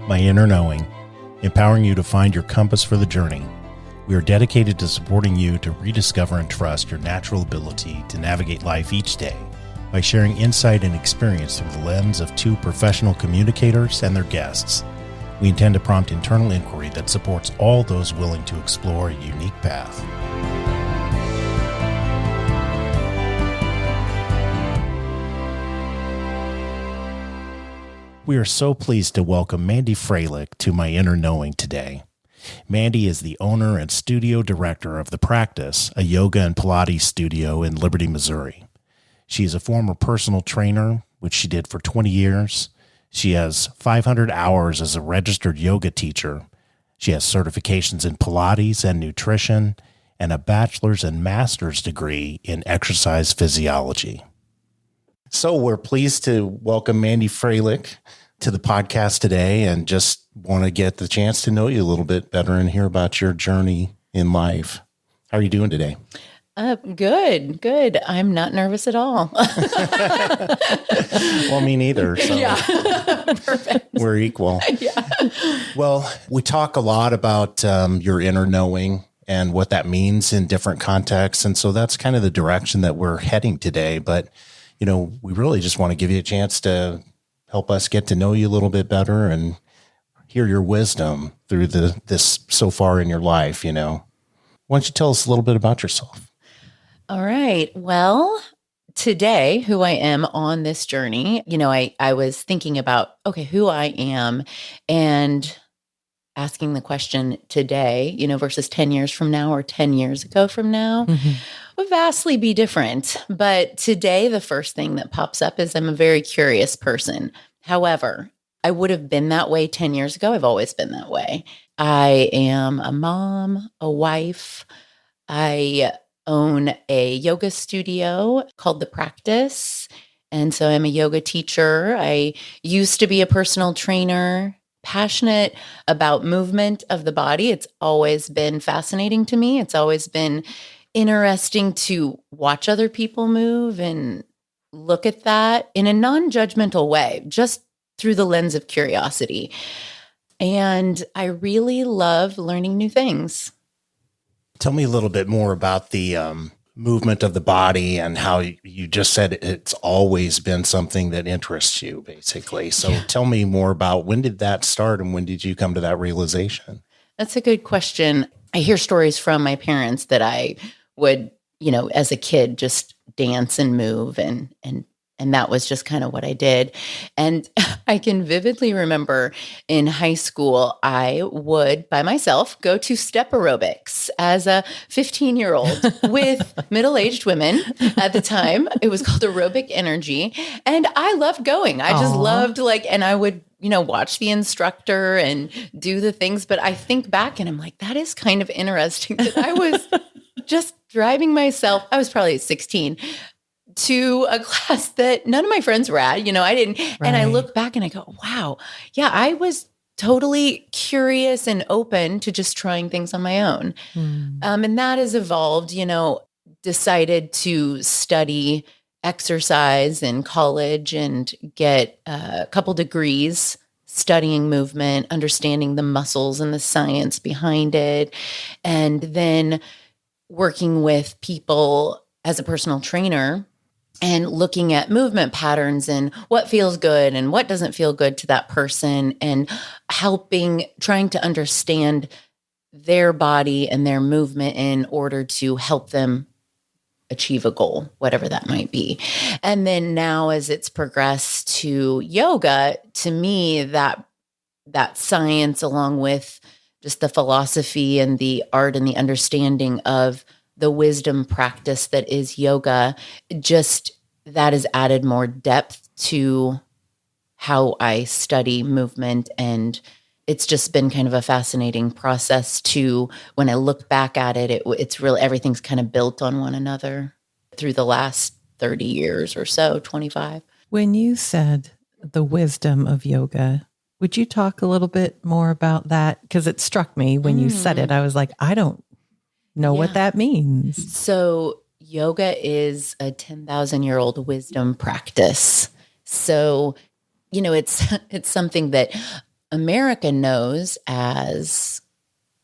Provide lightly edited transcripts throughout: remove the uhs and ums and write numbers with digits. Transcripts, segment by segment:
My Inner Knowing, empowering you to find your compass for the journey. We are dedicated to supporting you to rediscover and trust your natural ability to navigate life each day by sharing insight and experience through the lens of two professional communicators and their guests. We intend to prompt internal inquiry that supports all those willing to explore a unique path. We are so pleased to welcome Mandy Froehlich to My Inner Knowing today. Mandy is the owner and studio director of The Practice, a yoga and Pilates studio in Liberty, Missouri. She is a former personal trainer, which she did for 20 years. She has 500 hours as a registered yoga teacher. She has certifications in Pilates and nutrition, and a bachelor's and master's degree in exercise physiology. So we're pleased to welcome Mandy Froehlich to the podcast today and just want to get the chance to know you a little bit better and hear about your journey in life. How are you doing today? Good. I'm not nervous at all. Well, me neither. So yeah. Perfect. We're equal. Yeah. Well, we talk a lot about your inner knowing and what that means in different contexts. And so that's kind of the direction that we're heading today. But we really just want to give you a chance to help us get to know you a little bit better and hear your wisdom through this so far in your life. Why don't you tell us a little bit about yourself? All right. Well, today, who I am on this journey, I was thinking about, who I am and asking the question today, versus 10 years from now or 10 years ago from now. Mm-hmm. Would vastly be different. But today, the first thing that pops up is I'm a very curious person. However, I would have been that way 10 years ago. I've always been that way. I am a mom, a wife. I own a yoga studio called The Practice. And so I'm a yoga teacher. I used to be a personal trainer, passionate about movement of the body. It's always been fascinating to me. It's always been interesting to watch other people move and look at that in a non-judgmental way, just through the lens of curiosity. And I really love learning new things. Tell me a little bit more about the movement of the body and how you just said it's always been something that interests you, basically. So Tell me more about when did that start and when did you come to that realization? That's a good question. I hear stories from my parents that I would, as a kid, just dance and move and that was just kind of what I did. And I can vividly remember in high school, I would, by myself, go to step aerobics as a 15-year-old with middle-aged women at the time. It was called Aerobic Energy. And I loved going. I just loved and I would, watch the instructor and do the things. But I think back and I'm like, that is kind of interesting that I was just driving myself. I was probably 16 to a class that none of my friends were at, I didn't. Right. And I look back and I go, wow, yeah, I was totally curious and open to just trying things on my own. And that has evolved, decided to study exercise in college and get a couple degrees studying movement, understanding the muscles and the science behind it. And then working with people as a personal trainer and looking at movement patterns and what feels good and what doesn't feel good to that person and trying to understand their body and their movement in order to help them achieve a goal, whatever that might be. And then now as it's progressed to yoga, to me, that science along with just the philosophy and the art and the understanding of the wisdom practice that is yoga, just that has added more depth to how I study movement. And it's just been kind of a fascinating process to, when I look back at it, it's really, everything's kind of built on one another through the last 30 years or so, 25. When you said the wisdom of yoga, would you talk a little bit more about that? Because it struck me when you said it. I was like, I don't know what that means. So yoga is a 10,000-year-old wisdom practice. So, it's something that America knows as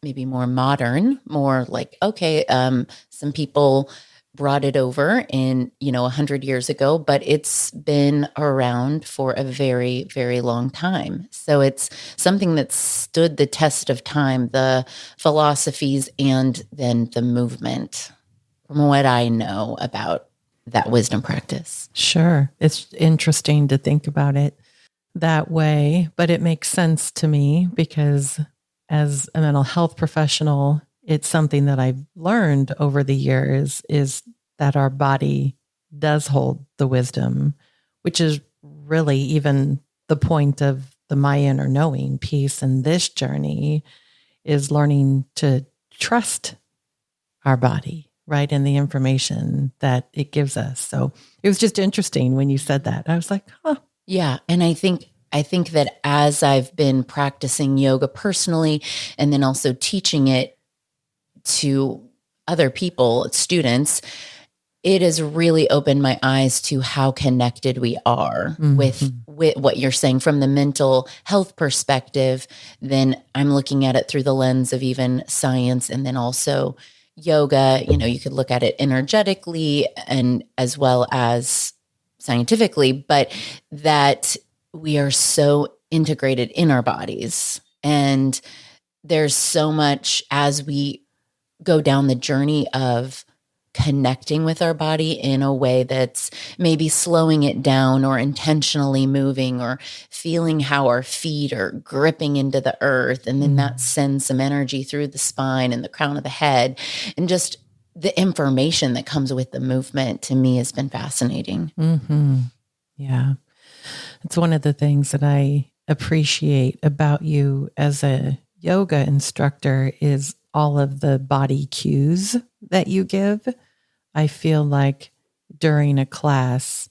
maybe more modern, more like, okay, some people brought it over in, 100 years ago, but it's been around for a very, very long time. So it's something that stood the test of time, the philosophies and then the movement, from what I know about that wisdom practice. Sure. It's interesting to think about it that way, but it makes sense to me because as a mental health professional, it's something that I've learned over the years is that our body does hold the wisdom, which is really even the point of the my inner knowing piece in this journey is learning to trust our body, right? And the information that it gives us. So it was just interesting when you said that. I was like, huh. Yeah. And I think that as I've been practicing yoga personally and then also teaching it to other people, students, it has really opened my eyes to how connected we are with what you're saying from the mental health perspective. Then I'm looking at it through the lens of even science and then also yoga. You could look at it energetically and as well as scientifically, but that we are so integrated in our bodies. And there's so much as we go down the journey of connecting with our body in a way that's maybe slowing it down or intentionally moving or feeling how our feet are gripping into the earth. And then that sends some energy through the spine and the crown of the head. And just the information that comes with the movement to me has been fascinating. Mm-hmm. Yeah. It's one of the things that I appreciate about you as a yoga instructor is all of the body cues that you give. I feel like during a class,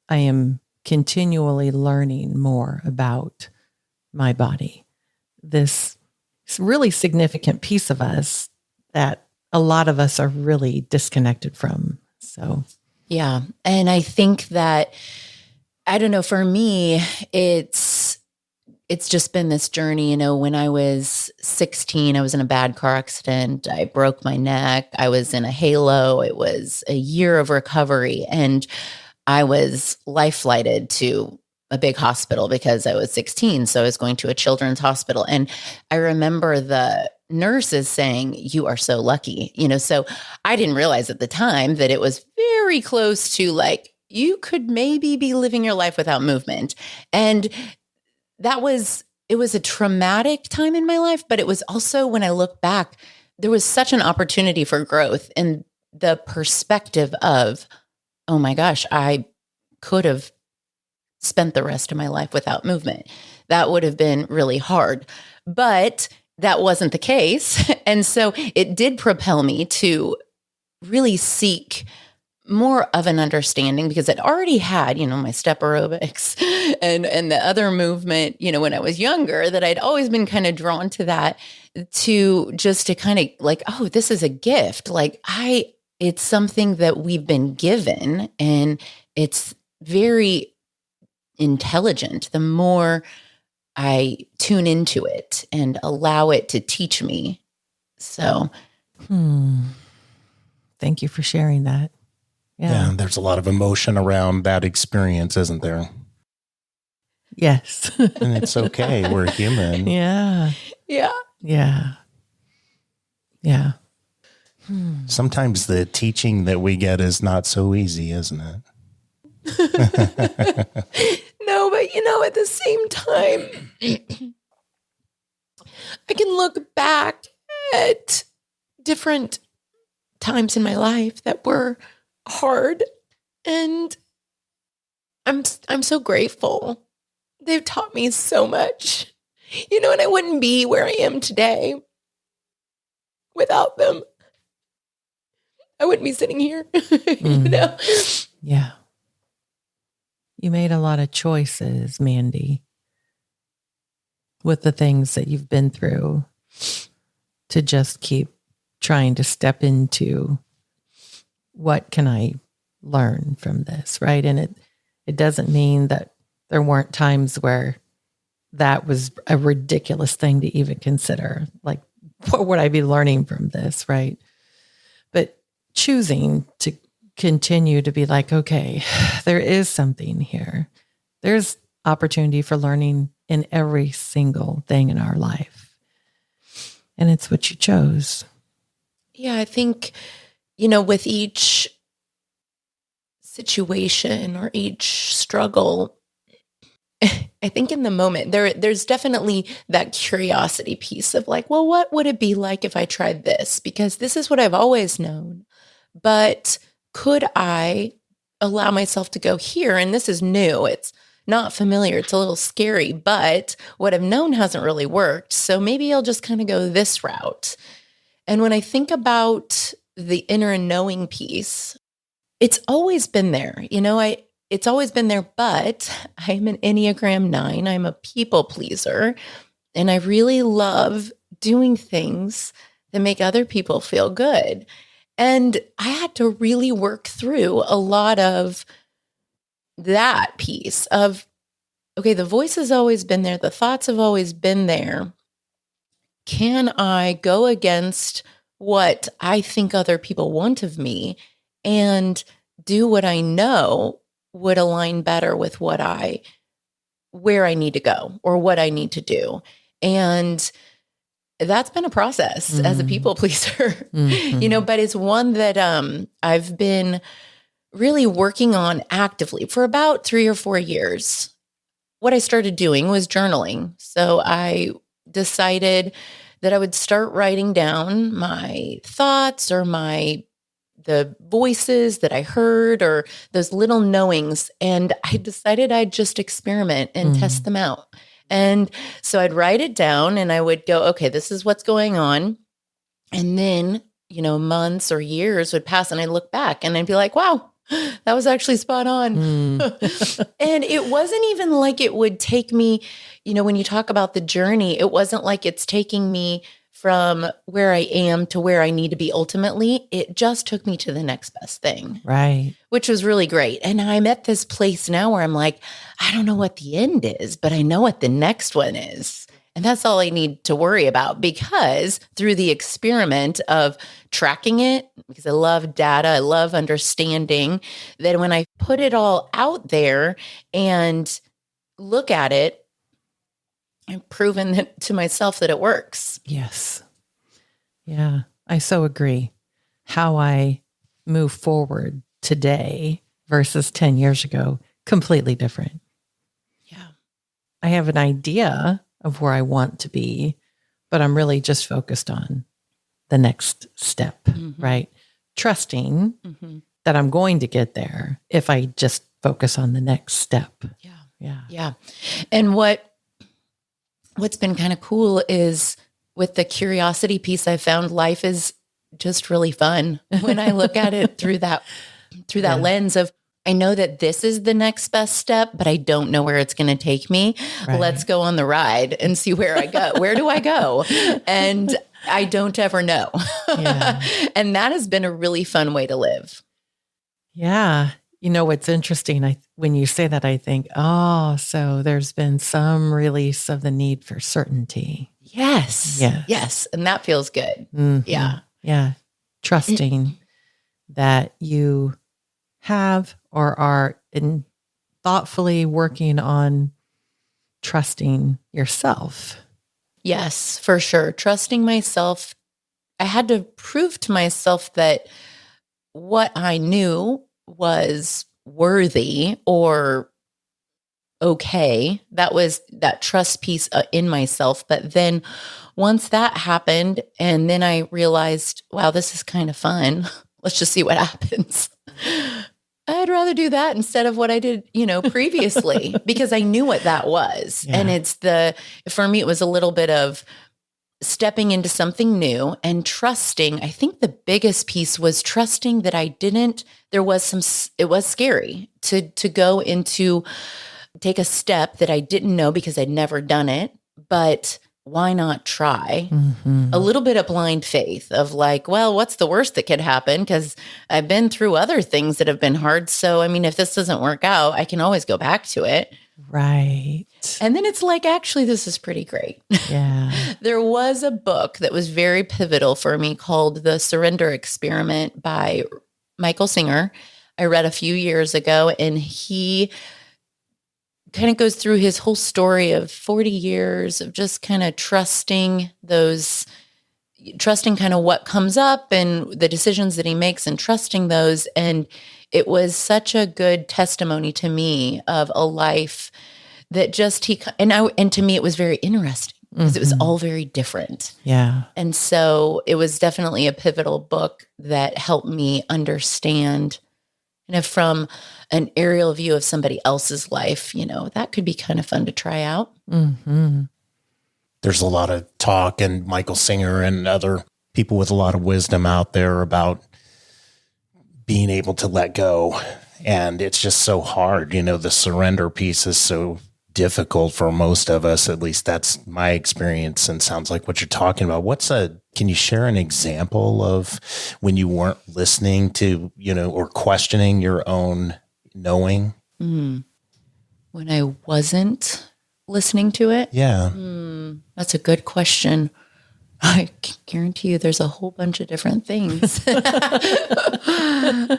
I am continually learning more about my body. This really significant piece of us that a lot of us are really disconnected from. So, yeah. And I think that, I don't know, for me, it's just been this journey. When I was 16, I was in a bad car accident. I broke my neck. I was in a halo. It was a year of recovery. And I was life flighted to a big hospital because I was 16. So I was going to a children's hospital. And I remember the nurses saying, "You are so lucky." So I didn't realize at the time that it was very close to like, you could maybe be living your life without movement. And it was a traumatic time in my life, but it was also, when I look back, there was such an opportunity for growth in the perspective of, oh my gosh, I could have spent the rest of my life without movement. That would have been really hard, but that wasn't the case. And so it did propel me to really seek more of an understanding because I'd already had, my step aerobics and the other movement, when I was younger, that I'd always been kind of drawn to that, to kind of like, oh, this is a gift. Like it's something that we've been given and it's very intelligent. The more I tune into it and allow it to teach me. So. Thank you for sharing that. Yeah, there's a lot of emotion around that experience, isn't there? Yes. And it's okay. We're human. Yeah. Yeah. Yeah. Yeah. Sometimes the teaching that we get is not so easy, isn't it? No, but at the same time, I can look back at different times in my life that were hard, and I'm so grateful. They've taught me so much, and I wouldn't be where I am today without them. I wouldn't be sitting here, Yeah. You made a lot of choices, Mandy, with the things that you've been through to just keep trying to step into what can I learn from this, right? And it doesn't mean that there weren't times where that was a ridiculous thing to even consider. Like, what would I be learning from this? Right. But choosing to continue to be like, okay, there is something here. There's opportunity for learning in every single thing in our life. And it's what you chose. Yeah, I think, with each situation or each struggle, I think in the moment there's definitely that curiosity piece of like, well, what would it be like if I tried this? Because this is what I've always known. But could I allow myself to go here? And this is new. It's not familiar. It's a little scary, but what I've known hasn't really worked. So maybe I'll just kind of go this route. And when I think about the inner knowing piece, it's always been there. It's always been there, but I'm an Enneagram 9. I'm a people pleaser, and I really love doing things that make other people feel good. And I had to really work through a lot of that piece of, okay, the voice has always been there. The thoughts have always been there. Can I go against what I think other people want of me and do what I know would align better with where I need to go or what I need to do? And that's been a process as a people pleaser, but it's one that I've been really working on actively for about 3 or 4 years. What I started doing was journaling. So I decided that I would start writing down my thoughts or the voices that I heard or those little knowings. And I decided I'd just experiment and test them out. And so I'd write it down and I would go, okay, this is what's going on. And then, months or years would pass and I'd look back and I'd be like, wow, that was actually spot on. And it wasn't even like it would take me, when you talk about the journey, it wasn't like it's taking me from where I am to where I need to be ultimately. It just took me to the next best thing. Right. Which was really great. And I'm at this place now where I'm like, I don't know what the end is, but I know what the next one is. And that's all I need to worry about, because through the experiment of tracking it, because I love data, I love understanding, that when I put it all out there and look at it, I've proven to myself that it works. Yes. Yeah, I so agree. How I move forward today versus 10 years ago, completely different. Yeah. I have an idea of where I want to be, but I'm really just focused on the next step, right? Trusting that I'm going to get there if I just focus on the next step. Yeah. And what's been kind of cool is with the curiosity piece, I found life is just really fun when I look at it through that lens of, I know that this is the next best step, but I don't know where it's going to take me. Right. Let's go on the ride and see where I go. Where do I go? And I don't ever know. Yeah. And that has been a really fun way to live. Yeah. What's interesting, when you say that, I think, so there's been some release of the need for certainty. Yes. And that feels good. Yeah. Trusting that you have or are thoughtfully working on trusting yourself. Yes, for sure. Trusting myself. I had to prove to myself that what I knew was worthy or okay. That was that trust piece in myself. But then once that happened, and then I realized, wow, this is kind of fun. Let's just see what happens. I'd rather do that instead of what I did, previously, because I knew what that was. Yeah. And for me, it was a little bit of stepping into something new and trusting. I think the biggest piece was trusting that it was scary to go into, take a step that I didn't know because I'd never done it, but why not try? A little bit of blind faith of like, well, what's the worst that could happen? Because I've been through other things that have been hard. So, if this doesn't work out, I can always go back to it. Right. And then it's like, actually, this is pretty great. Yeah. There was a book that was very pivotal for me called The Surrender Experiment by Michael Singer. I read a few years ago, and he kind of goes through his whole story of 40 years of just kind of trusting kind of what comes up and the decisions that he makes and trusting those. And it was such a good testimony to me of a life that just and to me, it was very interesting because it was all very different. Yeah. And so it was definitely a pivotal book that helped me understand, from an aerial view of somebody else's life, that could be kind of fun to try out. Mm-hmm. There's a lot of talk, and Michael Singer and other people with a lot of wisdom out there about being able to let go. And it's just so hard. The surrender piece is so difficult for most of us. At least that's my experience, and sounds like what you're talking about. Can you share an example of when you weren't listening to, or questioning your own knowing? When I wasn't listening to it? Yeah. That's a good question. I can guarantee you there's a whole bunch of different things.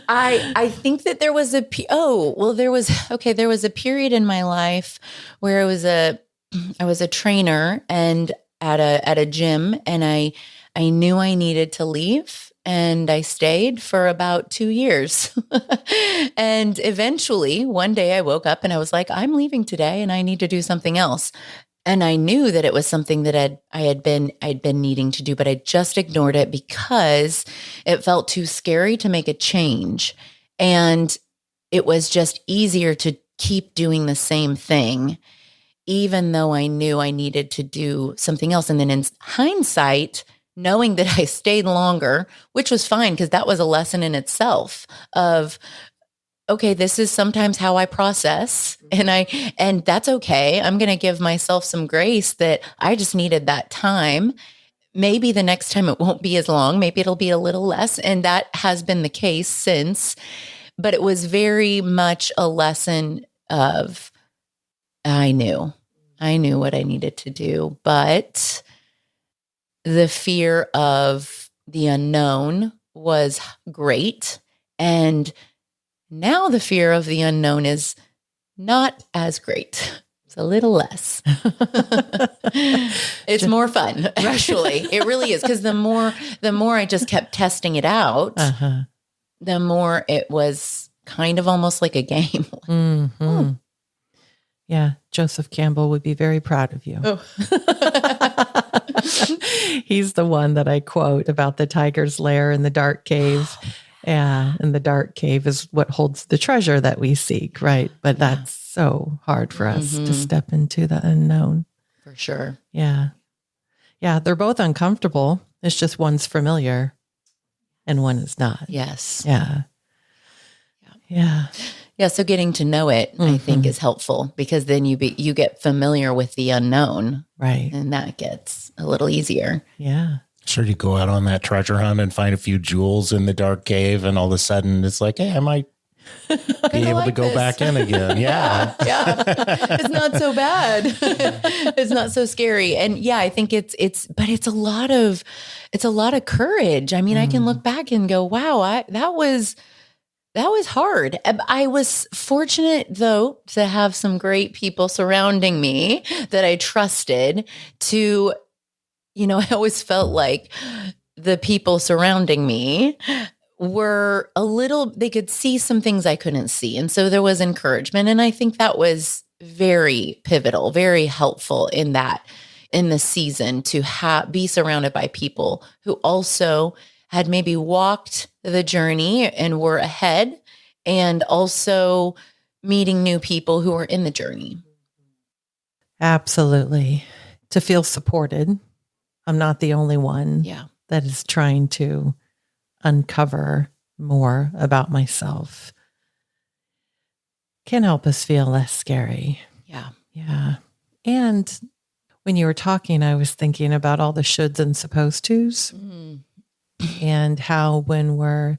I think that there was there was a period in my life where I was a trainer and at a gym, and I knew I needed to leave, and I stayed for about 2 years. And eventually one day I woke up and I was like, I'm leaving today and I need to do something else. And I knew that it was something that I'd been needing to do, but I just ignored it because it felt too scary to make a change. And it was just easier to keep doing the same thing, even though I knew I needed to do something else. And then in hindsight, knowing that I stayed longer, which was fine because that was a lesson in itself of, okay, this is sometimes how I process, and that's okay. I'm going to give myself some grace that I just needed that time. Maybe the next time it won't be as long. Maybe it'll be a little less. And that has been the case since. But it was very much a lesson of, I knew what I needed to do, but the fear of the unknown was great. And now the fear of the unknown is not as great. It's a little less. It's more fun, actually. It really is. Because the more I just kept testing it out, the more it was kind of almost like a game. Mm-hmm. Yeah. Joseph Campbell would be very proud of you. Oh. He's the one that I quote about the tiger's lair in the dark cave. Yeah. And the dark cave is what holds the treasure that we seek, right? But that's so hard for us to step into the unknown. For sure. Yeah. Yeah. They're both uncomfortable. It's just one's familiar and one is not. Yes. Yeah. Yeah. Yeah. So getting to know it, I think, is helpful because then you get familiar with the unknown. Right. And that gets a little easier. Yeah. Sure, you go out on that treasure hunt and find a few jewels in the dark cave, and all of a sudden it's like, hey, I might be able to go back in again. Yeah. Yeah. It's not so bad. It's not so scary. And yeah, I think it's a lot of courage. I mean, I can look back and go, wow, that was hard. I was fortunate, though, to have some great people surrounding me that I trusted to, I always felt like the people surrounding me were they could see some things I couldn't see. And so there was encouragement. And I think that was very pivotal, very helpful in the season to be surrounded by people who also had maybe walked the journey and were ahead, and also meeting new people who were in the journey. Absolutely. To feel supported. I'm not the only one that is trying to uncover more about myself. Can help us feel less scary. Yeah. Yeah. And when you were talking, I was thinking about all the shoulds and supposed tos. And how when we're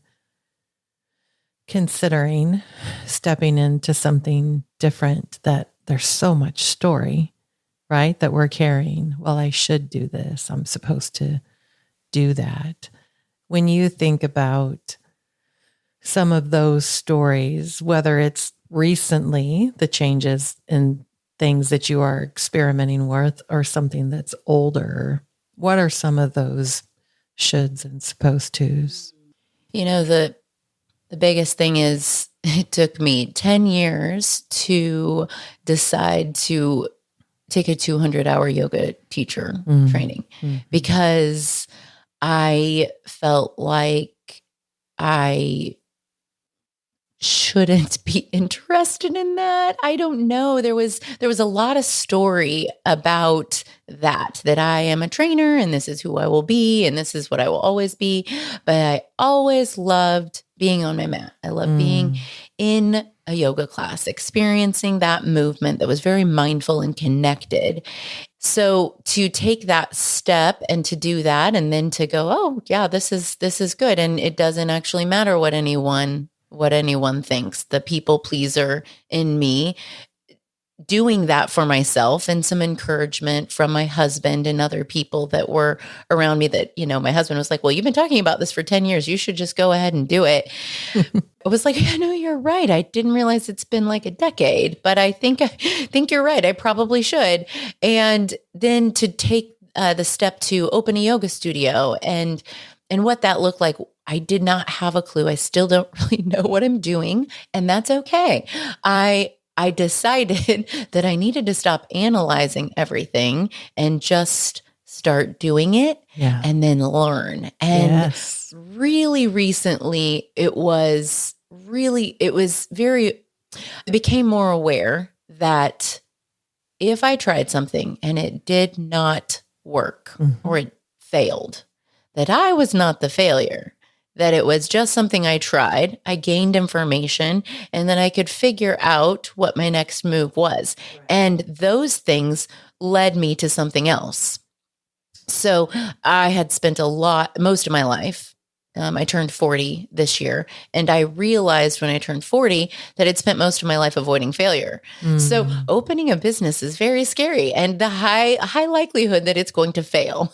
considering stepping into something different, that there's so much story, right, that we're carrying. Well, I should do this. I'm supposed to do that. When you think about some of those stories, whether it's recently the changes in things that you are experimenting with or something that's older, what are some of those shoulds and supposed tos? The biggest thing is it took me 10 years to decide to take a 200-hour yoga teacher training because I felt like I shouldn't be interested in that. I don't know. There was a lot of story about that I am a trainer and this is who I will be and this is what I will always be. But I always loved being on my mat. I love being in a yoga class, experiencing that movement that was very mindful and connected. So to take that step and to do that and then to go, oh yeah, this is good. And it doesn't actually matter what anyone thinks. The people pleaser in me, doing that for myself and some encouragement from my husband and other people that were around me that, my husband was like, well, you've been talking about this for 10 years. You should just go ahead and do it. I was like, I know you're right. I didn't realize it's been like a decade, but I think you're right. I probably should. And then to take the step to open a yoga studio and what that looked like, I did not have a clue. I still don't really know what I'm doing, and that's okay. I decided that I needed to stop analyzing everything and just start doing it and then learn. And really recently I became more aware that if I tried something and it did not work or it failed, that I was not the failure, that it was just something I tried, I gained information, and then I could figure out what my next move was. Right. And those things led me to something else. So I had spent most of my life, I turned 40 this year, and I realized when I turned 40 that I'd spent most of my life avoiding failure. So opening a business is very scary, and the high likelihood that it's going to fail,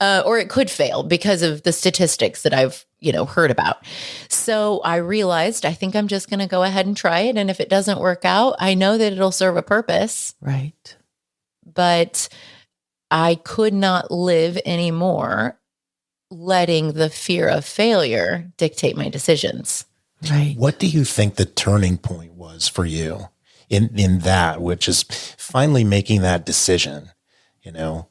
or it could fail because of the statistics that I've heard about. So I realized I think I'm just going to go ahead and try it, and if it doesn't work out, I know that it'll serve a purpose. Right. But I could not live anymore letting the fear of failure dictate my decisions. Right. What do you think the turning point was for you in that, which is finally making that decision? The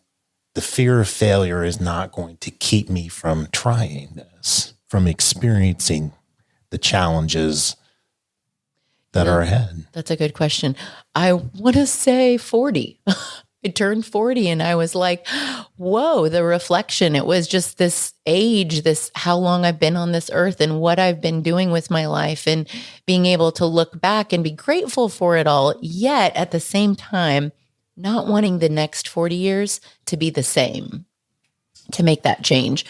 fear of failure is not going to keep me from trying this, from experiencing the challenges that are ahead. That's a good question. I want to say 40. I turned 40 and I was like, whoa, the reflection. It was just this age, how long I've been on this earth and what I've been doing with my life and being able to look back and be grateful for it all. Yet at the same time, not wanting the next 40 years to be the same, to make that change.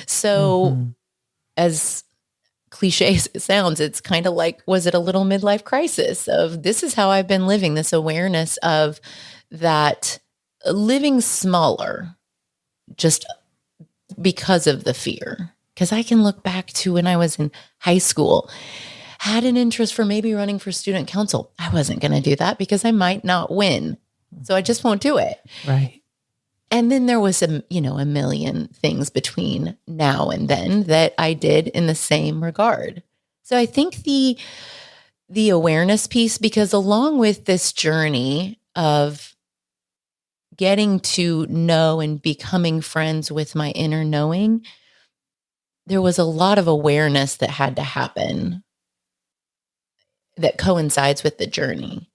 So as cliche as it sounds, it's kind of like, was it a little midlife crisis of this is how I've been living, this awareness of that living smaller just because of the fear. Because I can look back to when I was in high school, had an interest for maybe running for student council. I wasn't going to do that because I might not win. So I just won't do it. Right. And then there was a million things between now and then that I did in the same regard. So I think the awareness piece, because along with this journey of getting to know and becoming friends with my inner knowing, there was a lot of awareness that had to happen that coincides with the journey.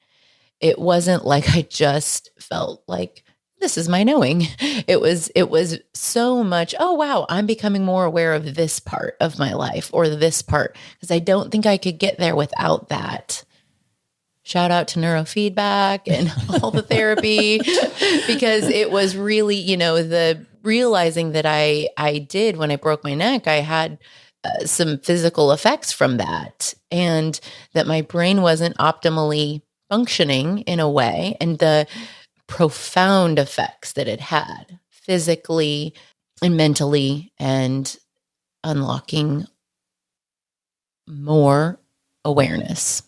It wasn't like I just felt like this is my knowing. It was so much, oh wow, I'm becoming more aware of this part of my life or this part, because I don't think I could get there without that. Shout out to neurofeedback and all the therapy, because it was really, the realizing that I did when I broke my neck, I had some physical effects from that, and that my brain wasn't optimally functioning in a way, and the profound effects that it had physically and mentally, and unlocking more awareness.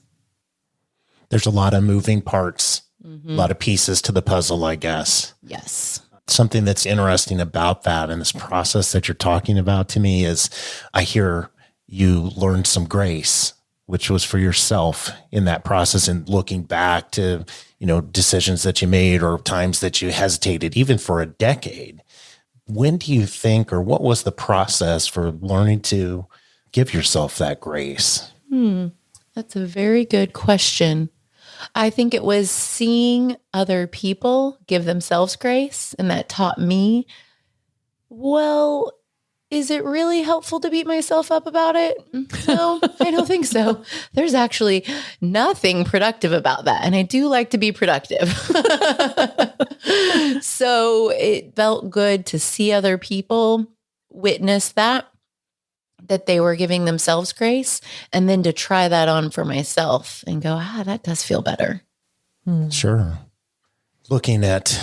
There's a lot of moving parts, Mm-hmm. a lot of pieces to the puzzle, I guess. Yes. Something that's interesting about that and this process that you're talking about to me is I hear you learned some grace, which was for yourself in that process, and looking back to, decisions that you made or times that you hesitated, even for a decade. When do you think, or what was the process for learning to give yourself that grace? That's a very good question. I think it was seeing other people give themselves grace, and that taught me, well, is it really helpful to beat myself up about it? No, I don't think so. There's actually nothing productive about that. And I do like to be productive. So it felt good to see other people witness that they were giving themselves grace, and then to try that on for myself and go, that does feel better. Sure. Looking at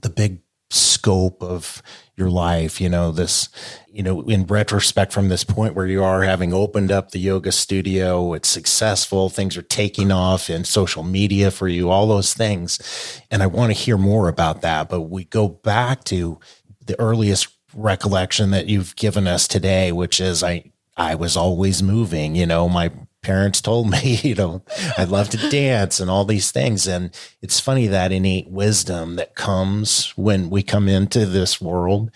the big scope of your life, this, in retrospect from this point where you are, having opened up the yoga studio, it's successful, things are taking off in social media for you, all those things. And I want to hear more about that, but we go back to the earliest recollection that you've given us today, which is I was always moving. My parents told me, I love to dance and all these things. And it's funny, that innate wisdom that comes when we come into this world,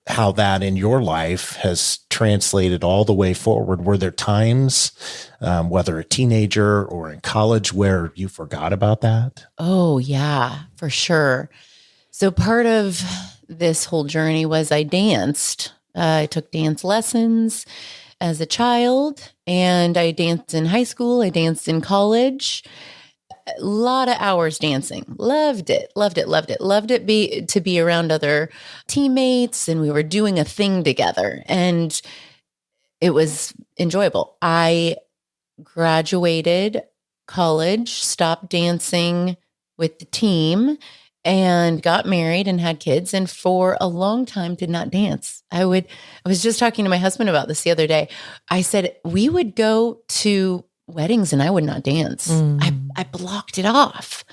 how that in your life has translated all the way forward. Were there times, whether a teenager or in college, where you forgot about that? Oh, yeah, for sure. So part of this whole journey was I danced. I took dance lessons as a child, and I danced in high school. I danced in college. A lot of hours dancing. Loved it. Loved it to be around other teammates, and we were doing a thing together, and it was enjoyable. I graduated college, stopped dancing with the team, and got married and had kids, and for a long time did not dance. I was just talking to my husband about this the other day. I said, we would go to weddings and I would not dance. I blocked it off.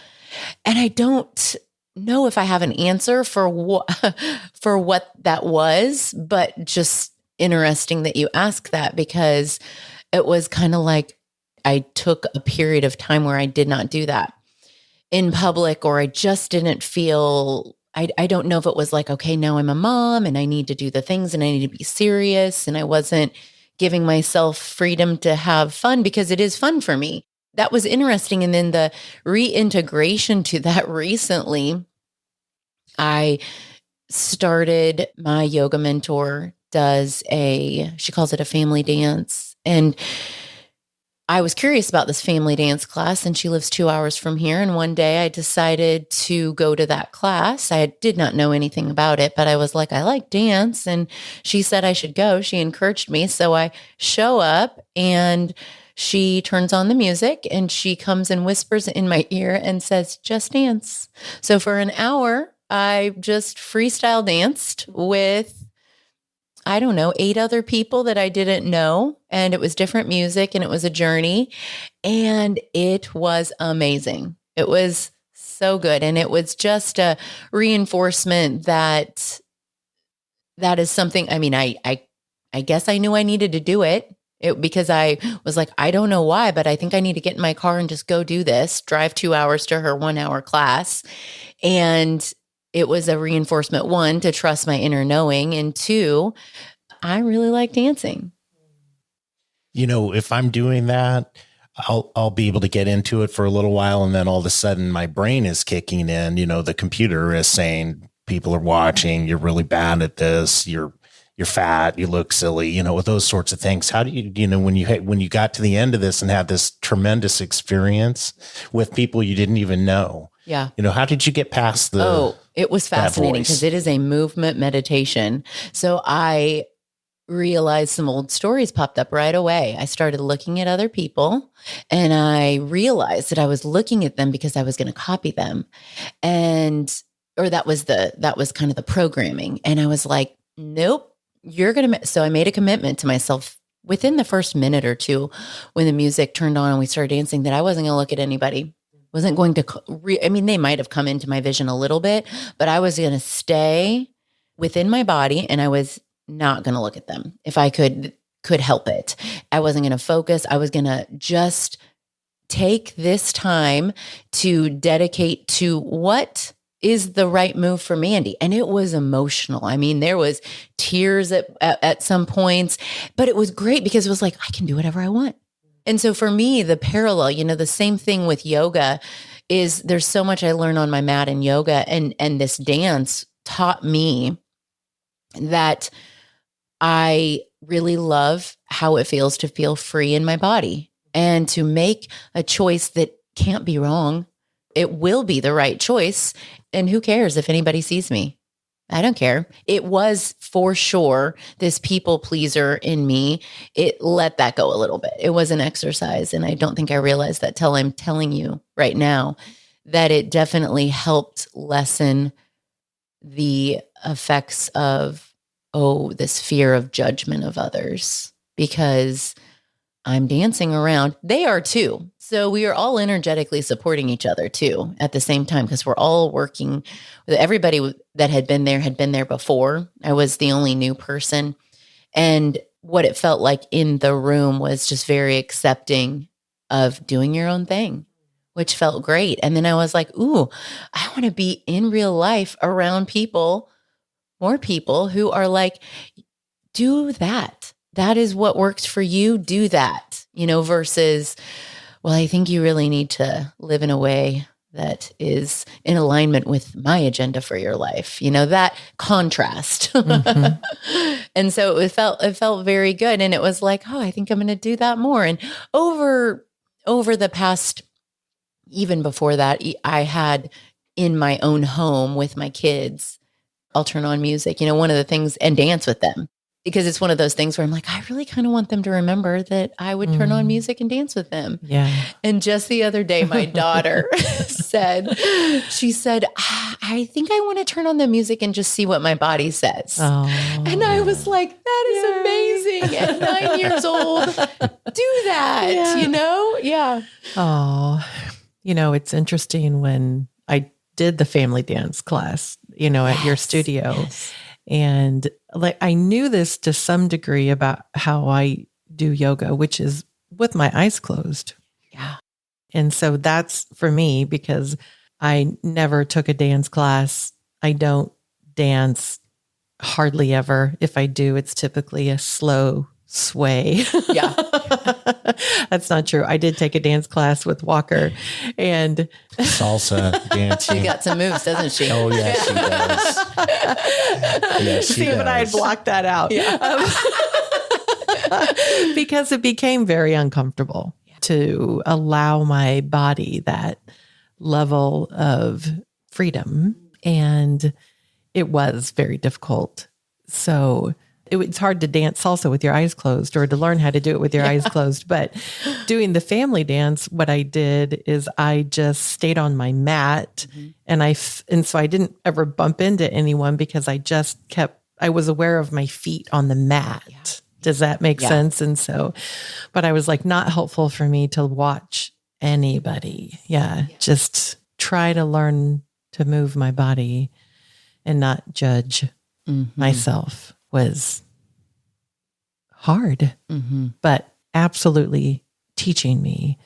And I don't know if I have an answer for what that was, but just interesting that you ask that, because it was kind of like I took a period of time where I did not do that in public, or I just didn't feel, I don't know if it was like, okay, now I'm a mom and I need to do the things and I need to be serious. And I wasn't giving myself freedom to have fun, because it is fun for me. That was interesting. And then the reintegration to that recently, I started, my yoga mentor she calls it a family dance. And I was curious about this family dance class, and she lives 2 hours from here. And one day I decided to go to that class. I did not know anything about it, but I was like, I like dance. And she said I should go. She encouraged me. So I show up, and she turns on the music, and she comes and whispers in my ear and says, just dance. So for an hour, I just freestyle danced with, I don't know, 8 other people that I didn't know. And it was different music, and it was a journey, and it was amazing. It was so good. And it was just a reinforcement that is something, I mean, I guess I knew I needed to do it, because I was like, I don't know why, but I think I need to get in my car and just go do this, drive 2 hours to her 1 hour class. And it was a reinforcement, 1, to trust my inner knowing, and 2, I really like dancing. If I'm doing that, I'll be able to get into it for a little while, and then all of a sudden my brain is kicking in. The computer is saying, people are watching, you're really bad at this, you're fat, you look silly, with those sorts of things. How do you, when you got to the end of this and had this tremendous experience with people you didn't even know? Yeah. How did you get past it was fascinating, because it is a movement meditation. So I realized some old stories popped up right away. I started looking at other people, and I realized that I was looking at them because I was going to copy them. Or that was kind of the programming. And I was like, nope, so I made a commitment to myself within the first minute or two when the music turned on and we started dancing that I wasn't going to look at anybody. Wasn't going to, they might have come into my vision a little bit, but I was going to stay within my body and I was not going to look at them if I could help it. I wasn't going to focus. I was going to just take this time to dedicate to what is the right move for Mandy. And it was emotional. I mean, there was tears at some points, but it was great because it was like, I can do whatever I want. And so for me, the parallel, the same thing with yoga is there's so much I learned on my mat in yoga, and this dance taught me that I really love how it feels to feel free in my body and to make a choice that can't be wrong. It will be the right choice. And who cares if anybody sees me? I don't care. It was for sure this people pleaser in me. It let that go a little bit. It was an exercise. And I don't think I realized that till I'm telling you right now that it definitely helped lessen the effects of, this fear of judgment of others, because I'm dancing around. They are too. So we are all energetically supporting each other too at the same time, because we're all working with everybody that had been there before. I was the only new person. And what it felt like in the room was just very accepting of doing your own thing, which felt great. And then I was like, ooh, I want to be in real life around more people who are like, do that. That is what works for you. Do that, versus, well, I think you really need to live in a way that is in alignment with my agenda for your life, that contrast. Mm-hmm. And so it felt very good. And it was like, I think I'm going to do that more. And over the past, even before that, I had in my own home with my kids, I'll turn on music, one of the things, and dance with them, because it's one of those things where I'm like, I really kind of want them to remember that I would turn on music and dance with them. Yeah. And just the other day, my daughter said, I think I want to turn on the music and just see what my body says. Oh. And I was like, that is amazing. At 9 years old, do that, Yeah. Oh, it's interesting when I did the family dance class, at your studio. Yes. And I knew this to some degree about how I do yoga, which is with my eyes closed. Yeah. And so that's for me, because I never took a dance class. I don't dance hardly ever. If I do, it's typically a slow sway. Yeah. That's not true. I did take a dance class with Walker and salsa dancing. She got some moves, doesn't she? Oh, yes, she does. Yes, she does. But I had blocked that out. Yeah. Because it became very uncomfortable to allow my body that level of freedom. And it was very difficult. So it's hard to dance salsa with your eyes closed, or to learn how to do it with your eyes closed. But doing the family dance, what I did is I just stayed on my mat, and so I didn't ever bump into anyone, because I was aware of my feet on the mat. Yeah. Does that make sense? And so, but I was like, not helpful for me to watch anybody. Just try to learn to move my body and not judge myself was hard, but absolutely teaching me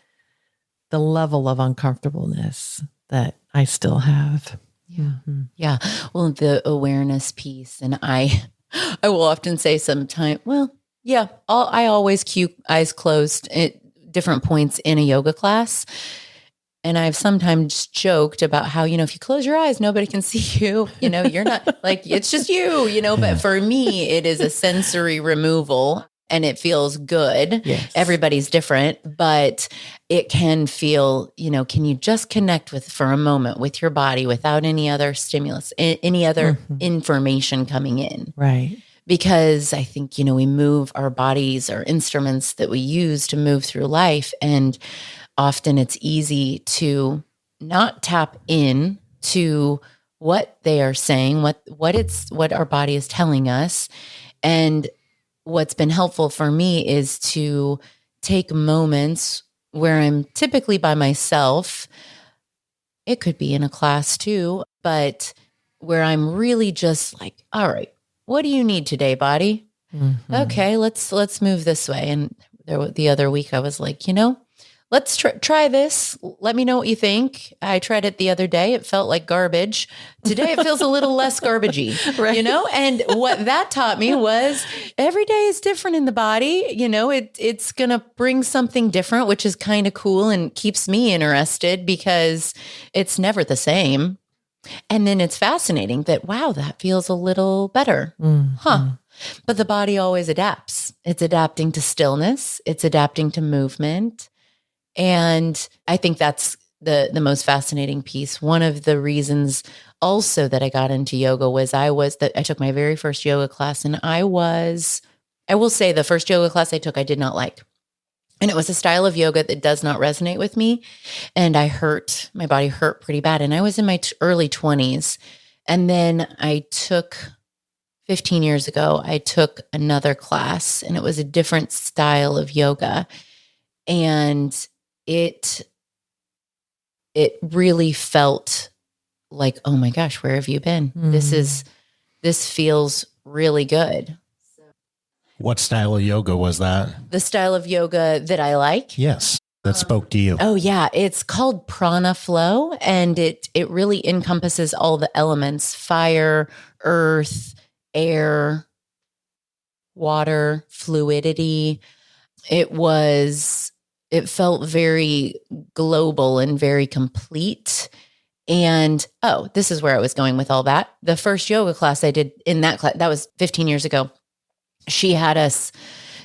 the level of uncomfortableness that I still have. Yeah. Mm-hmm. Yeah. Well, the awareness piece. And I will often say sometimes, I always cue eyes closed at different points in a yoga class. And I've sometimes joked about how, if you close your eyes, nobody can see you, you're not like, it's just you, but for me, it is a sensory removal and it feels good. Yes. Everybody's different, but it can feel, can you just connect for a moment with your body without any other stimulus, any other information coming in? Right. because I think, we move our bodies, our instruments that we use to move through life. And often it's easy to not tap in to what they are saying, what our body is telling us. And what's been helpful for me is to take moments where I'm typically by myself. It could be in a class too, but where I'm really just like, all right, what do you need today, body? Mm-hmm. Okay, let's move this way. And the other week I was like, let's try this. Let me know what you think. I tried it the other day. It felt like garbage. Today it feels a little less garbagey, right. And what that taught me was every day is different in the body. It's going to bring something different, which is kind of cool and keeps me interested because it's never the same. And then it's fascinating that, wow, that feels a little better. Mm-hmm. Huh. But the body always adapts. It's adapting to stillness. It's adapting to movement. And I think that's the most fascinating piece. One of the reasons also that I got into yoga was I took my very first yoga class, and I will say the first yoga class I took, I did not like. And it was a style of yoga that does not resonate with me. And my body hurt pretty bad. And I was in my early 20s. And then 15 years ago, I took another class, and it was a different style of yoga. And it really felt like, oh my gosh, where have you been? Mm. This feels really good. What style of yoga was that? The style of yoga that I like. Yes, that spoke to you. Oh yeah, it's called prana flow, and it really encompasses all the elements: fire, earth, air, water, fluidity. It felt very global and very complete. And, this is where I was going with all that. The first yoga class I did in that class, that was 15 years ago. She had us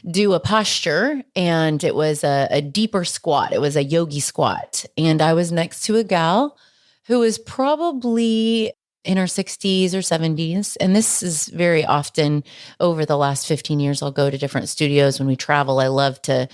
do a posture, and it was a deeper squat. It was a yogi squat. And I was next to a gal who was probably in her 60s or 70s. And this is very often over the last 15 years. I'll go to different studios when we travel. I love to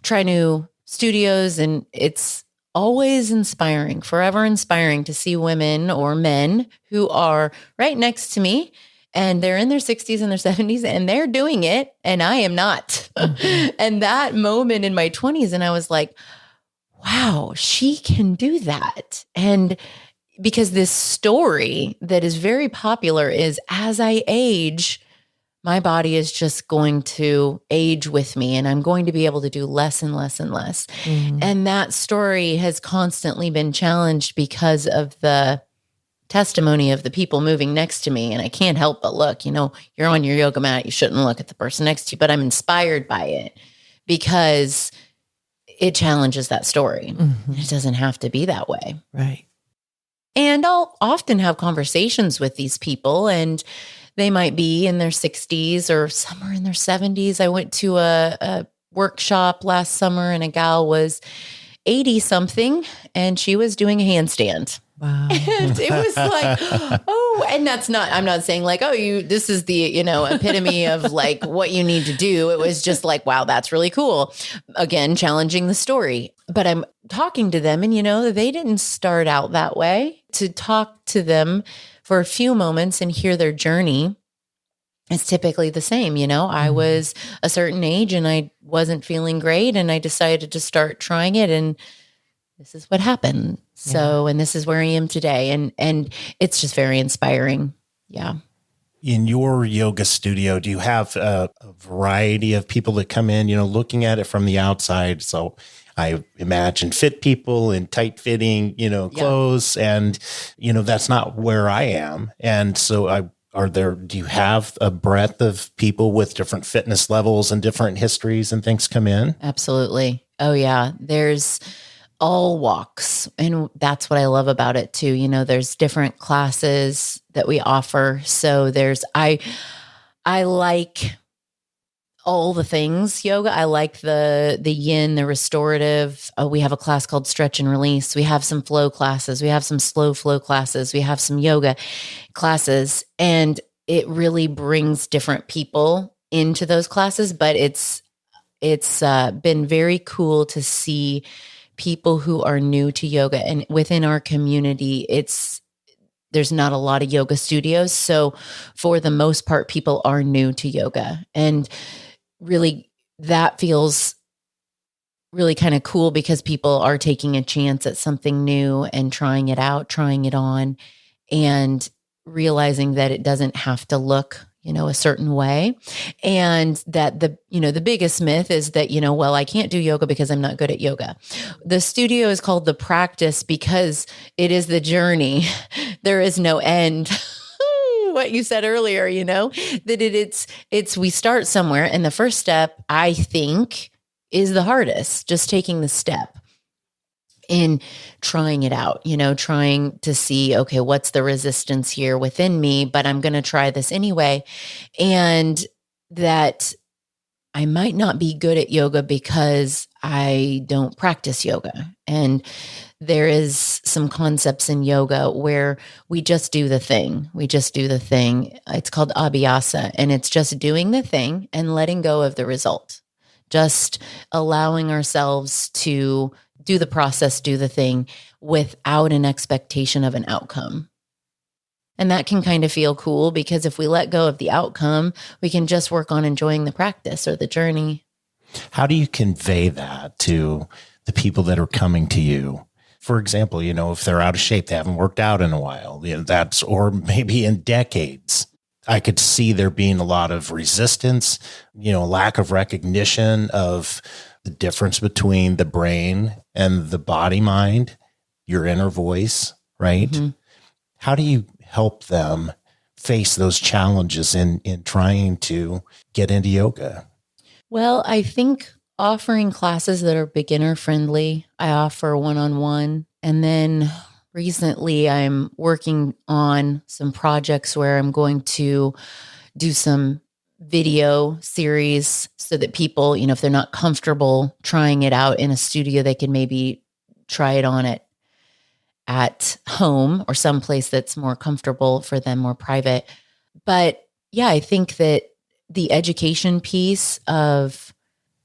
try new studios, and it's always inspiring, forever inspiring to see women or men who are right next to me, and they're in their 60s and their 70s, and they're doing it, and I am not. Mm-hmm. And that moment in my 20s, and I was like, wow, she can do that. And because this story that is very popular is, as I age, my body is just going to age with me, and I'm going to be able to do less and less and less. Mm-hmm. And that story has constantly been challenged because of the testimony of the people moving next to me. And I can't help but look, you're on your yoga mat. You shouldn't look at the person next to you, but I'm inspired by it because it challenges that story. Mm-hmm. It doesn't have to be that way. Right. And I'll often have conversations with these people, and they might be in their 60s or some are in their 70s. I went to a workshop last summer, and a gal was 80 something, and she was doing a handstand. Wow. And it was like, and I'm not saying like, this is the, epitome of like what you need to do. It was just like, wow, that's really cool. Again, challenging the story. But I'm talking to them, and they didn't start out that way. To talk to them for a few moments and hear their journey is typically the same. I was a certain age and I wasn't feeling great, and I decided to start trying it, and this is what happened. So, and this is where I am today. And it's just very inspiring. Yeah. In your yoga studio, do you have a variety of people that come in, looking at it from the outside? So I imagine fit people in tight fitting, clothes, and, that's not where I am. And so do you have a breadth of people with different fitness levels and different histories and things come in? Absolutely. Oh yeah. There's all walks. And that's what I love about it too. There's different classes that we offer. So I like all the things yoga. I like the yin, the restorative. We have a class called stretch and release. We have some flow classes. We have some slow flow classes. We have some yoga classes. And it really brings different people into those classes, but it's been very cool to see people who are new to yoga. And within our community, there's not a lot of yoga studios. So for the most part, people are new to yoga. And really, that feels really kind of cool because people are taking a chance at something new and trying it out, trying it on, and realizing that it doesn't have to look, a certain way. And that the biggest myth is that, well, I can't do yoga because I'm not good at yoga. The studio is called The Practice because it is the journey. There is no end. What you said earlier, that it's we start somewhere, and the first step, I think, is the hardest, just taking the step in trying it out, trying to see, okay, what's the resistance here within me, but I'm going to try this anyway. And that I might not be good at yoga because I don't practice yoga. And there is some concepts in yoga where we just do the thing. We just do the thing. It's called abhyasa, and it's just doing the thing and letting go of the result. Just allowing ourselves to do the process, do the thing without an expectation of an outcome. And that can kind of feel cool because if we let go of the outcome, we can just work on enjoying the practice or the journey. How do you convey that to the people that are coming to you? For example, if they're out of shape, they haven't worked out in a while, or maybe in decades. I could see there being a lot of resistance, lack of recognition of the difference between the brain and the body mind, your inner voice, right? Mm-hmm. How do you help them face those challenges in trying to get into yoga? Well, I think offering classes that are beginner friendly. I offer one-on-one, and then recently I'm working on some projects where I'm going to do some video series so that people, if they're not comfortable trying it out in a studio, they can maybe try it on at home or someplace that's more comfortable for them, more private. But yeah, I think that the education piece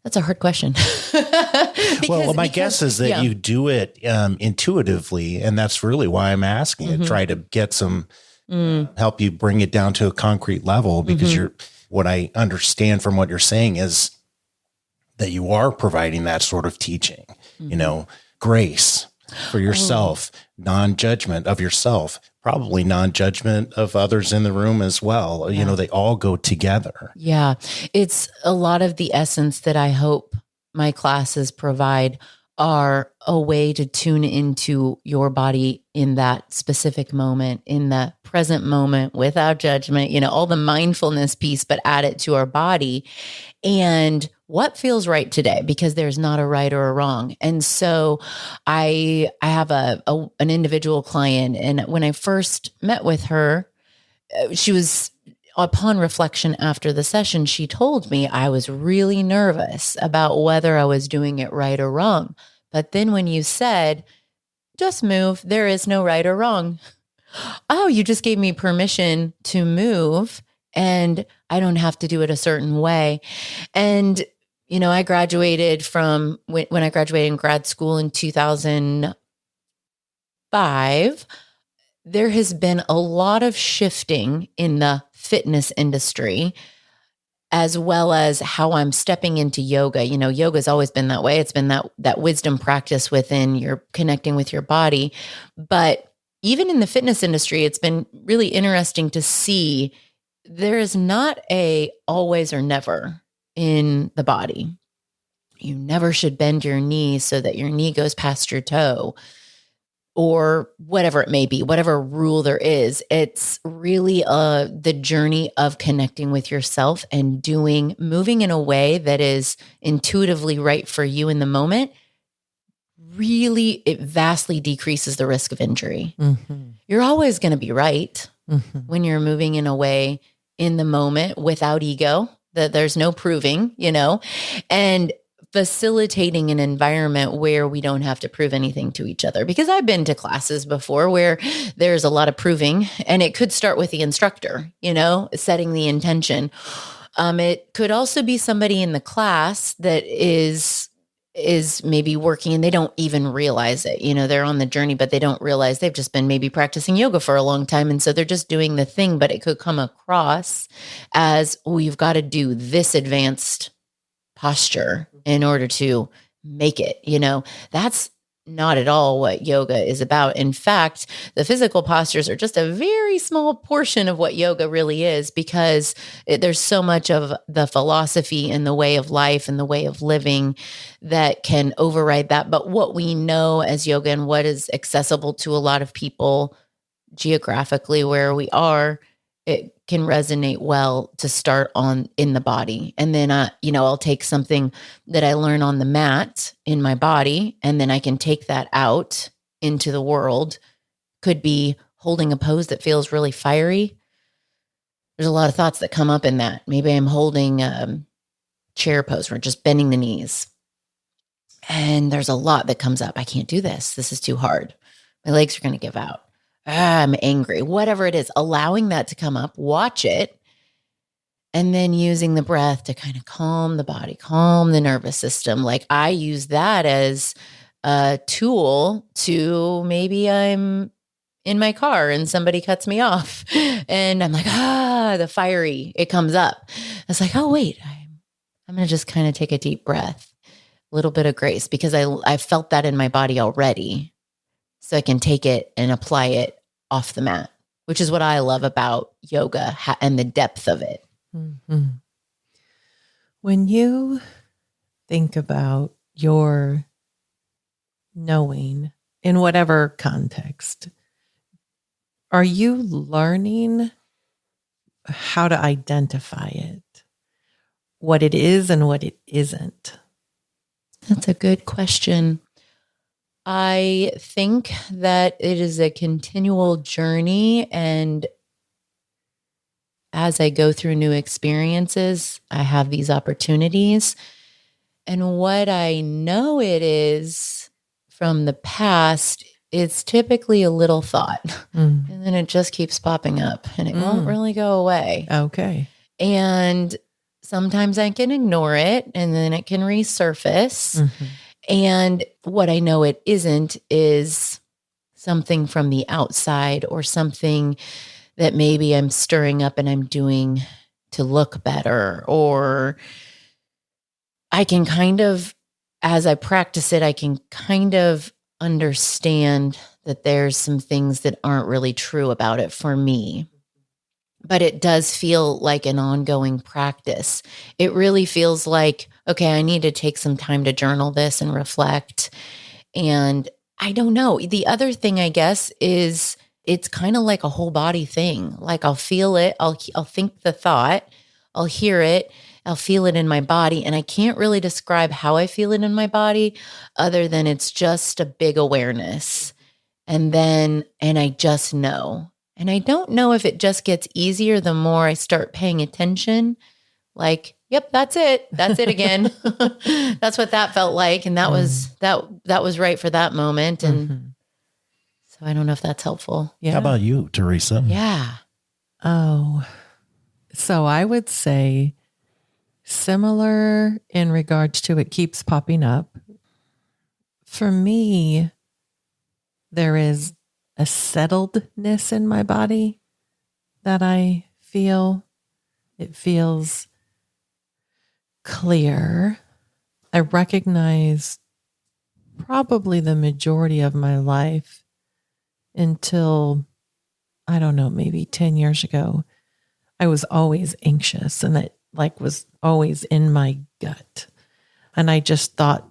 that's a hard question. My guess is that you do it intuitively, and that's really why I'm asking it. Try to get some help you bring it down to a concrete level, because what I understand from what you're saying is that you are providing that sort of teaching, grace for yourself, non-judgment of yourself, probably non-judgment of others in the room as well. They all go together. Yeah. It's a lot of the essence that I hope my classes provide are a way to tune into your body in that specific moment, in the present moment, without judgment, all the mindfulness piece, but add it to our body and what feels right today, because there's not a right or a wrong. And so I have an individual client, and when I first met with her, she was, upon reflection after the session, she told me I was really nervous about whether I was doing it right or wrong. But then when you said, just move, there is no right or wrong. Oh, you just gave me permission to move, and I don't have to do it a certain way. And, I graduated from when I graduated in grad school in 2005, there has been a lot of shifting in the fitness industry, as well as how I'm stepping into yoga. Yoga has always been that way. It's been that wisdom practice within your connecting with your body. But even in the fitness industry, it's been really interesting to see there is not a always or never in the body. You never should bend your knee so that your knee goes past your toe, or whatever it may be, whatever rule there is. It's really the journey of connecting with yourself and moving in a way that is intuitively right for you in the moment. Really, it vastly decreases the risk of injury. Mm-hmm. You're always going to be right when you're moving in a way in the moment without ego, that there's no proving, and facilitating an environment where we don't have to prove anything to each other. Because I've been to classes before where there's a lot of proving, and it could start with the instructor, setting the intention. It could also be somebody in the class that is maybe working and they don't even realize it. They're on the journey, but they don't realize they've just been maybe practicing yoga for a long time. And so they're just doing the thing, but it could come across as, oh, you've got to do this advanced posture in order to make it. That's not at all what yoga is about. In fact, the physical postures are just a very small portion of what yoga really is, because there's so much of the philosophy and the way of life and the way of living that can override that. But what we know as yoga and what is accessible to a lot of people geographically where we are, it can resonate well to start on in the body. And then, I'll take something that I learn on the mat in my body, and then I can take that out into the world. Could be holding a pose that feels really fiery. There's a lot of thoughts that come up in that. Maybe I'm holding chair pose or just bending the knees. And there's a lot that comes up. I can't do this. This is too hard. My legs are going to give out. I'm angry, whatever it is, allowing that to come up, watch it, and then using the breath to kind of calm the body, calm the nervous system. Like I use that as a tool to, maybe I'm in my car and somebody cuts me off and I'm like, the fiery, it comes up. It's like, oh, wait, I'm going to just kind of take a deep breath, a little bit of grace, because I felt that in my body already. So I can take it and apply it off the mat, which is what I love about yoga and the depth of it. Mm-hmm. When you think about your knowing in whatever context, are you learning how to identify it, what it is and what it isn't? That's a good question. I think that it is a continual journey, and as I go through new experiences, I have these opportunities. And what I know it is from the past, it's typically a little thought, and then it just keeps popping up and it won't really go away. Okay. And sometimes I can ignore it and then it can resurface. Mm-hmm. And what I know it isn't is something from the outside or something that maybe I'm stirring up and I'm doing to look better, or I can kind of, as I practice it, I can kind of understand that there's some things that aren't really true about it for me. But it does feel like an ongoing practice. It really feels like, okay, I need to take some time to journal this and reflect. And I don't know. The other thing, I guess, is it's kind of like a whole body thing. Like I'll feel it. I'll think the thought. I'll hear it. I'll feel it in my body. And I can't really describe how I feel it in my body other than it's just a big awareness. And I just know. And I don't know if it just gets easier the more I start paying attention. Like, yep, that's it. That's it again. That's what that felt like. And that was right for that moment. And so I don't know if that's helpful. Yeah. How about you, Theresa? Yeah. Oh, so I would say similar in regards to it keeps popping up. For me, there is a settledness in my body that I feel. It feels clear. I recognize probably the majority of my life until, I don't know, maybe 10 years ago, I was always anxious and it was always in my gut. And I just thought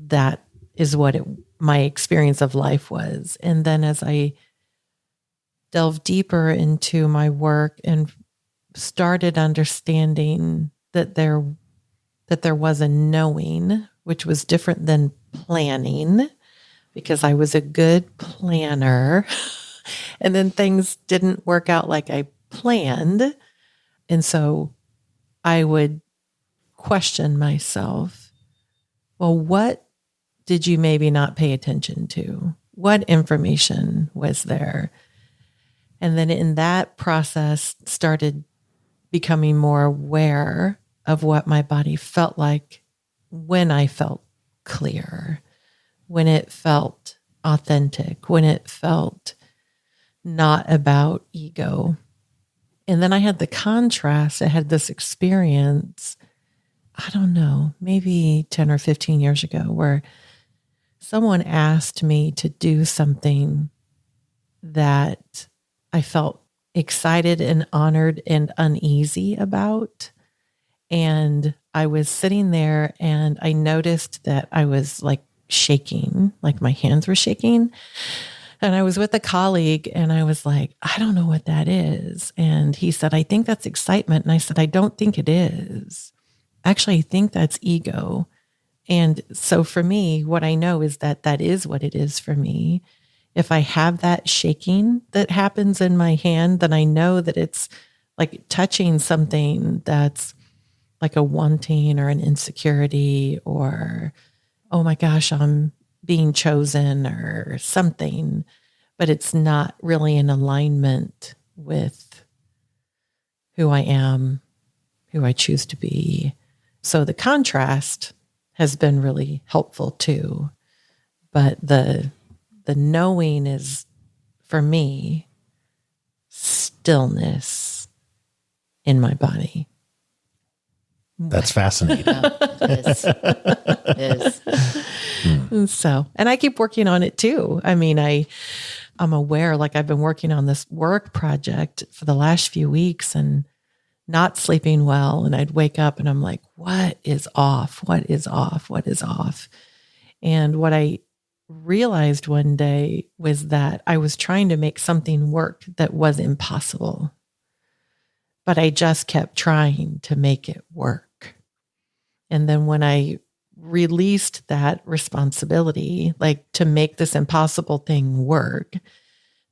that is what my experience of life was. And then as I delved deeper into my work and started understanding that there was a knowing, which was different than planning, because I was a good planner and then things didn't work out like I planned. And so I would question myself, well, what did you maybe not pay attention to? What information was there? And then in that process, started becoming more aware of what my body felt like when I felt clear, when it felt authentic, when it felt not about ego. And then I had the contrast. I had this experience, I don't know, maybe 10 or 15 years ago, where someone asked me to do something that I felt excited and honored and uneasy about. And I was sitting there and I noticed that I was like shaking, like my hands were shaking. And I was with a colleague and I was like, I don't know what that is. And he said, I think that's excitement. And I said, I don't think it is. Actually, I think that's ego. And so for me, what I know is that that is what it is for me. If I have that shaking that happens in my hand, then I know that it's like touching something that's like a wanting or an insecurity or, oh my gosh, I'm being chosen or something, but it's not really in alignment with who I am, who I choose to be. So the contrast has been really helpful too. But the knowing is, for me, stillness in my body. That's fascinating. It is. So, and I keep working on it too. I mean, I'm aware, like I've been working on this work project for the last few weeks and not sleeping well. And I'd wake up and I'm like, what is off? What is off? What is off? And what I realized one day was that I was trying to make something work that was impossible, but I just kept trying to make it work. And then when I released that responsibility, like to make this impossible thing work,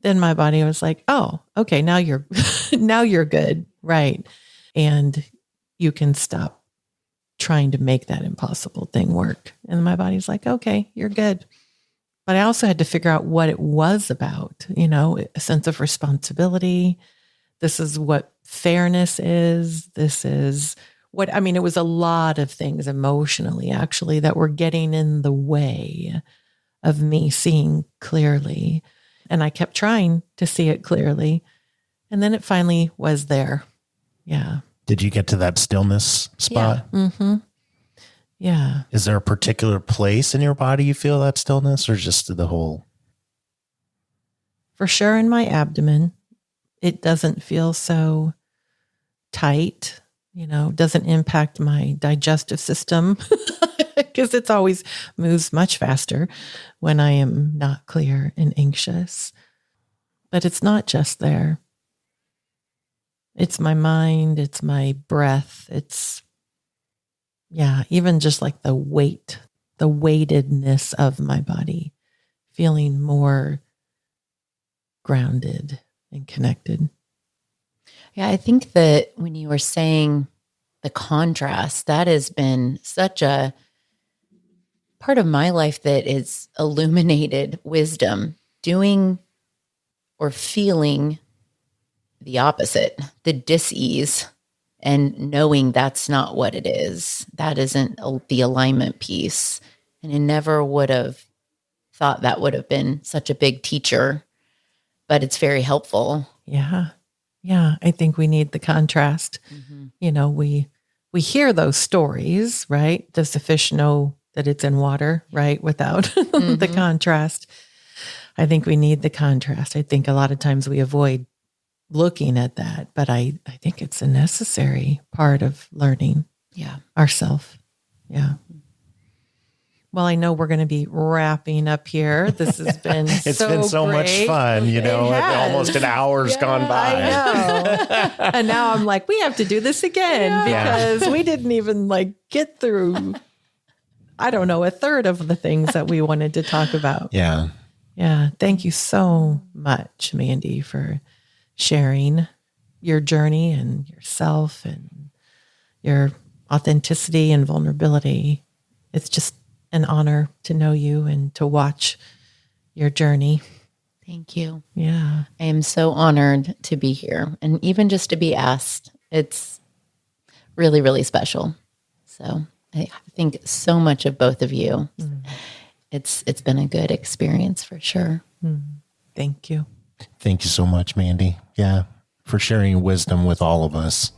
then my body was like, oh, okay, now you're, now you're good. Right. And you can stop trying to make that impossible thing work. And my body's like, okay, you're good. But I also had to figure out what it was about, a sense of responsibility. This is what fairness is. This is what, it was a lot of things emotionally, actually, that were getting in the way of me seeing clearly. And I kept trying to see it clearly. And then it finally was there. Yeah. Did you get to that stillness spot? Yeah. Mm-hmm. Yeah. Is there a particular place in your body you feel that stillness, or just the whole? For sure in my abdomen. It doesn't feel so tight, doesn't impact my digestive system because it's always moves much faster when I am not clear and anxious. But it's not just there. It's my mind, it's my breath, it's, even just like the weightedness of my body, feeling more grounded and connected. Yeah, I think that when you were saying the contrast, that has been such a part of my life that is illuminated wisdom, doing or feeling the opposite, the dis-ease, and knowing that's not what it is. That isn't the alignment piece. And I never would have thought that would have been such a big teacher, but it's very helpful. Yeah. Yeah. I think we need the contrast. Mm-hmm. We hear those stories, right? Does the fish know that it's in water, right? Without mm-hmm. the contrast. I think we need the contrast. I think a lot of times we avoid looking at that, but I think it's a necessary part of learning ourselves. Yeah. Well, I know we're going to be wrapping up here. This has been It's been so great. Much fun, almost an hour's gone by. I know. And now I'm like, we have to do this again because we didn't even get through, I don't know, a third of the things that we wanted to talk about. Yeah. Yeah. Thank you so much, Mandy, for sharing your journey and yourself and your authenticity and vulnerability. It's just an honor to know you and to watch your journey. Thank you. Yeah. I am so honored to be here, and even just to be asked, it's really, really special. So I think so much of both of you. It's been a good experience for sure. Thank you. Thank you so much, Mandy. Yeah, for sharing your wisdom with all of us.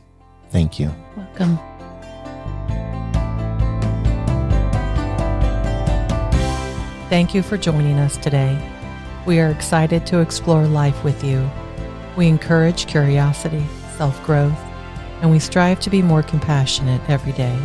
Thank you. Welcome. Thank you for joining us today. We are excited to explore life with you. We encourage curiosity, self-growth, and we strive to be more compassionate every day.